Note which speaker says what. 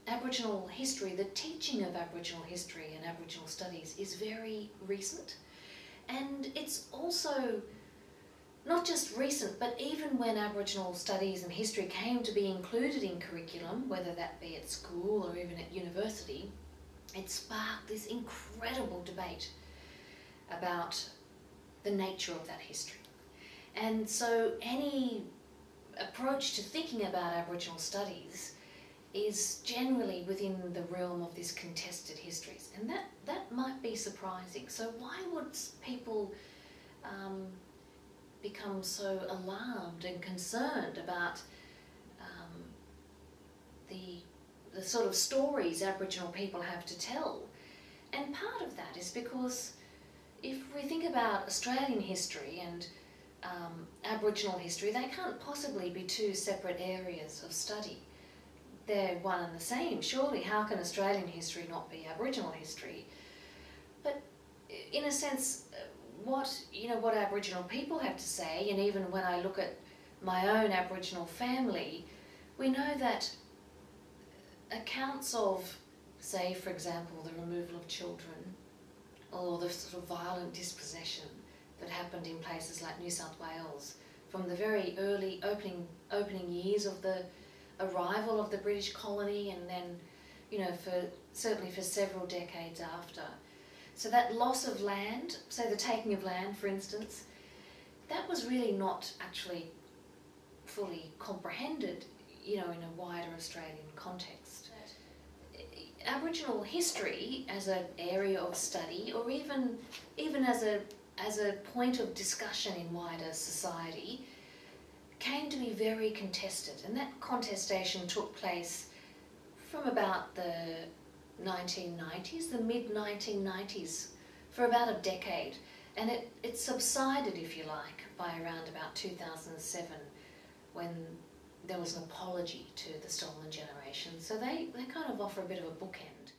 Speaker 1: Aboriginal history, the teaching of Aboriginal history and Aboriginal studies is very recent. And it's also not just recent, but even when Aboriginal studies and history came to be included in curriculum, whether that be at school or even at university, it sparked this incredible debate about the nature of that history. And so any approach to thinking about Aboriginal studies is generally within the realm of this contested histories, and that might be surprising. So why would people become so alarmed and concerned about the sort of stories Aboriginal people have to tell? And part of that is because if we think about Australian history and Aboriginal history, they can't possibly be two separate areas of study. They're one and the same, surely. How can Australian history not be Aboriginal history? But in a sense, what Aboriginal people have to say, and even when I look at my own Aboriginal family, we know that accounts of, say, for example, the removal of children or the sort of violent dispossession that happened in places like New South Wales from the very early opening years of the arrival of the British colony, and then, certainly for several decades after. So that loss of land, say the taking of land, for instance, that was really not actually fully comprehended, in a wider Australian context. Aboriginal history as an area of study, or even as a point of discussion in wider society, came to be very contested, and that contestation took place from about the 1990s, the mid-1990s, for about a decade, and it subsided, if you like, by around about 2007, when there was an apology to the stolen generation. So they kind of offer a bit of a bookend.